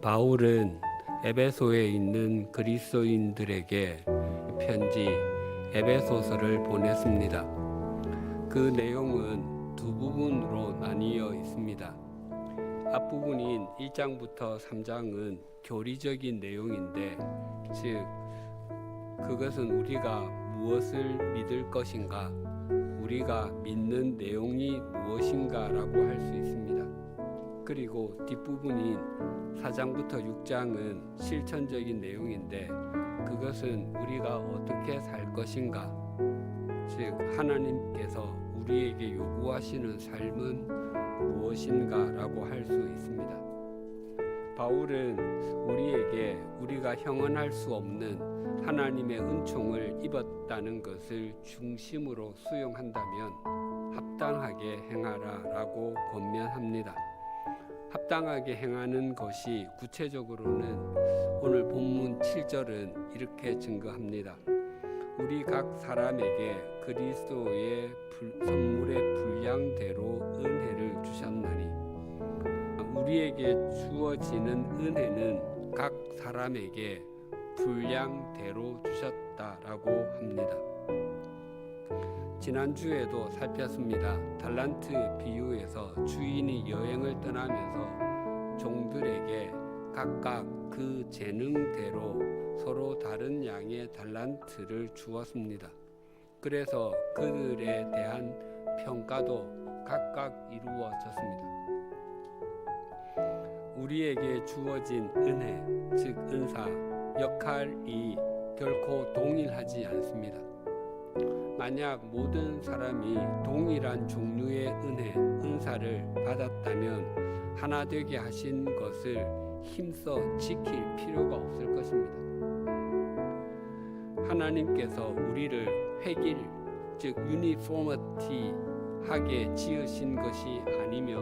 바울은 에베소에 있는 그리스도인들에게 편지 에베소서를 보냈습니다. 그 내용은 두 부분으로 나뉘어 있습니다. 앞부분인 1장부터 3장은 교리적인 내용인데, 즉 그것은 우리가 무엇을 믿을 것인가, 우리가 믿는 내용이 무엇인가라고 할 수 있습니다. 그리고 뒷부분인 4장부터 6장은 실천적인 내용인데, 그것은 우리가 어떻게 살 것인가, 즉 하나님께서 우리에게 요구하시는 삶은 무엇인가라고 할 수 있습니다. 바울은 우리에게 우리가 형언할 수 없는 하나님의 은총을 입었다는 것을 중심으로 수용한다면 합당하게 행하라라고 권면합니다. 합당하게 행하는 것이 구체적으로는 오늘 본문 7절은 이렇게 증거합니다. 우리 각 사람에게 그리스도의 선물의 분량대로 은혜를 주셨나니, 우리에게 주어지는 은혜는 각 사람에게 분량대로 주셨다라고 합니다. 지난주에도 살폈습니다. 달란트 비유에서 주인이 여행을 떠나면서 종들에게 각각 그 재능대로 서로 다른 양의 달란트를 주었습니다. 그래서 그들에 대한 평가도 각각 이루어졌습니다. 우리에게 주어진 은혜, 즉 은사, 역할이 결코 동일하지 않습니다. 만약 모든 사람이 동일한 종류의 은혜, 은사를 받았다면 하나 되게 하신 것을 힘써 지킬 필요가 없을 것입니다. 하나님께서 우리를 획일, 즉 유니포머티하게 지으신 것이 아니며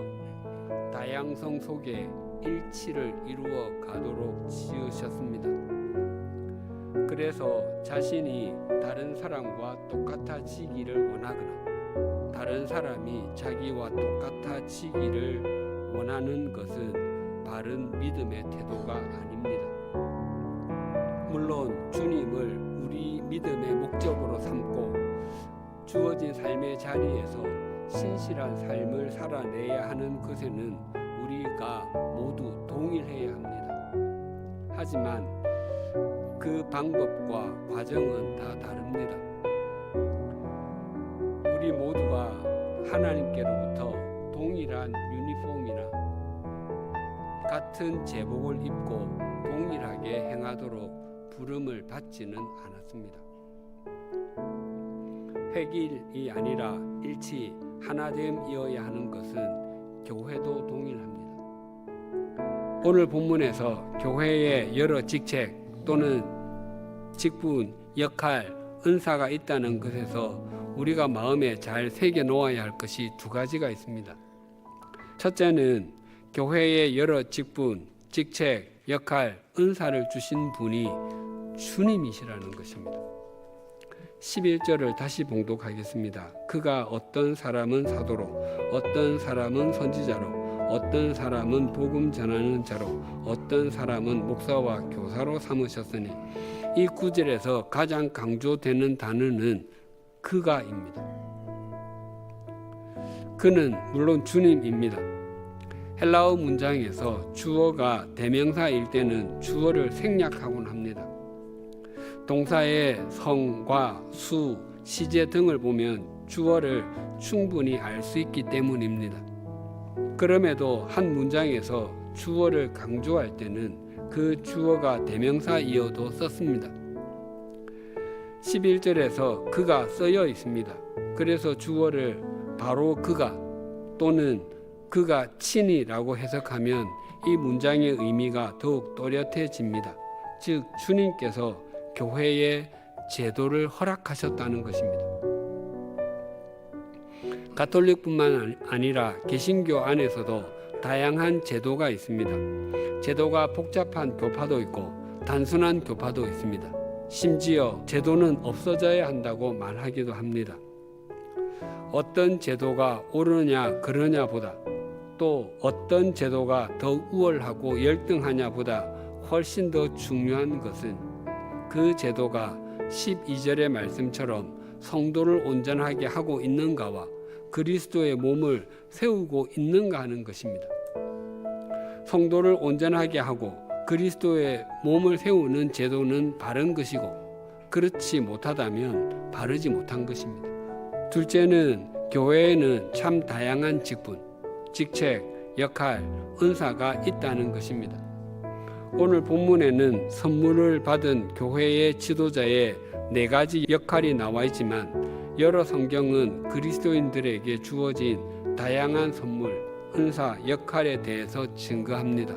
다양성 속에 일치를 이루어 가도록 지으셨습니다. 그래서 자신이 다른 사람과 똑같아지기를 원하거나 다른 사람이 자기와 똑같아지기를 원하는 것은 바른 믿음의 태도가 아닙니다. 물론 주님을 우리 믿음의 목적으로 삼고 주어진 삶의 자리에서 신실한 삶을 살아내야 하는 것에는 우리가 모두 동일해야 합니다. 하지만 그 방법과 과정은 다 다릅니다. 우리 모두가 하나님께로부터 동일한 유니폼이나 같은 제복을 입고 동일하게 행하도록 부름을 받지는 않았습니다. 획일이 아니라 일치, 하나됨이어야 하는 것은 교회도 동일합니다. 오늘 본문에서 교회의 여러 직책 또는 직분, 역할, 은사가 있다는 것에서 우리가 마음에 잘 새겨 놓아야 할 것이 두 가지가 있습니다. 첫째는 교회의 여러 직분, 직책, 역할, 은사를 주신 분이 주님이시라는 것입니다. 11절을 다시 봉독하겠습니다. 그가 어떤 사람은 사도로, 어떤 사람은 선지자로, 어떤 사람은 복음 전하는 자로, 어떤 사람은 목사와 교사로 삼으셨으니, 이 구절에서 가장 강조되는 단어는 그가입니다. 그는 물론 주님입니다. 헬라어 문장에서 주어가 대명사일 때는 주어를 생략하곤 합니다. 동사의 성과 수, 시제 등을 보면 주어를 충분히 알 수 있기 때문입니다. 그럼에도 한 문장에서 주어를 강조할 때는 그 주어가 대명사이어도 썼습니다. 11절에서 그가 쓰여 있습니다. 그래서 주어를 바로 그가 또는 그가 친히라고 해석하면 이 문장의 의미가 더욱 또렷해집니다. 즉 주님께서 교회의 제도를 허락하셨다는 것입니다. 가톨릭뿐만 아니라 개신교 안에서도 다양한 제도가 있습니다. 제도가 복잡한 교파도 있고 단순한 교파도 있습니다. 심지어 제도는 없어져야 한다고 말하기도 합니다. 어떤 제도가 옳으냐 그러냐보다 또 어떤 제도가 더 우월하고 열등하냐보다 훨씬 더 중요한 것은 그 제도가 12절의 말씀처럼 성도를 온전하게 하고 있는가와 그리스도의 몸을 세우고 있는가 하는 것입니다. 성도를 온전하게 하고 그리스도의 몸을 세우는 제도는 바른 것이고 그렇지 못하다면 바르지 못한 것입니다. 둘째는 교회에는 참 다양한 직분, 직책, 역할, 은사가 있다는 것입니다. 오늘 본문에는 선물을 받은 교회의 지도자의 4가지 역할이 나와 있지만 여러 성경은 그리스도인들에게 주어진 다양한 선물, 은사, 역할에 대해서 증거합니다.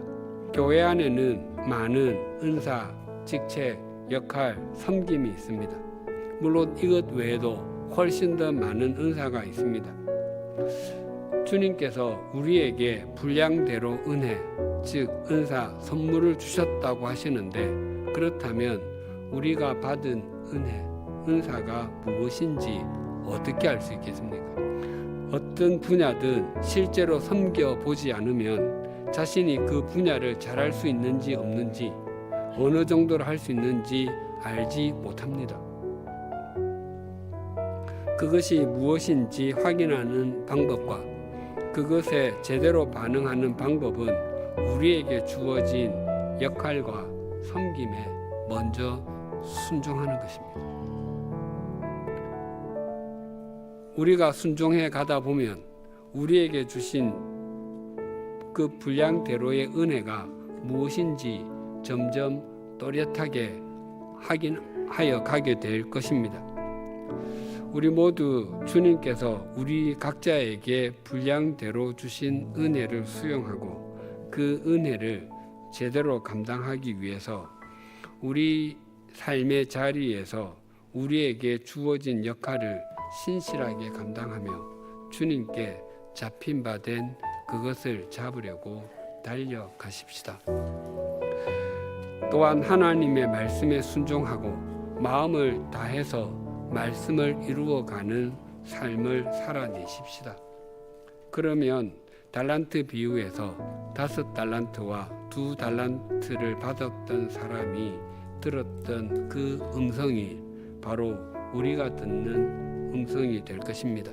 교회 안에는 많은 은사, 직책, 역할, 섬김이 있습니다. 물론 이것 외에도 훨씬 더 많은 은사가 있습니다. 주님께서 우리에게 분량대로 은혜, 즉 은사, 선물을 주셨다고 하시는데 그렇다면 우리가 받은 은혜, 은사가 무엇인지 어떻게 알 수 있겠습니까? 어떤 분야든 실제로 섬겨보지 않으면 자신이 그 분야를 잘할 수 있는지 없는지 어느 정도로 할 수 있는지 알지 못합니다. 그것이 무엇인지 확인하는 방법과 그것에 제대로 반응하는 방법은 우리에게 주어진 역할과 섬김에 먼저 순종하는 것입니다. 우리가 순종해 가다 보면 우리에게 주신 그 분량대로의 은혜가 무엇인지 점점 또렷하게 확인하여 가게 될 것입니다. 우리 모두 주님께서 우리 각자에게 분량대로 주신 은혜를 수용하고 그 은혜를 제대로 감당하기 위해서 우리 삶의 자리에서 우리에게 주어진 역할을 신실하게 감당하며 주님께 잡힌 바 된 그것을 잡으려고 달려가십시다. 또한 하나님의 말씀에 순종하고 마음을 다해서 말씀을 이루어가는 삶을 살아내십시다. 그러면 달란트 비유에서 5달란트와 2달란트를 받았던 사람이 들었던 그 음성이 바로 우리가 듣는 음성이 될 것입니다.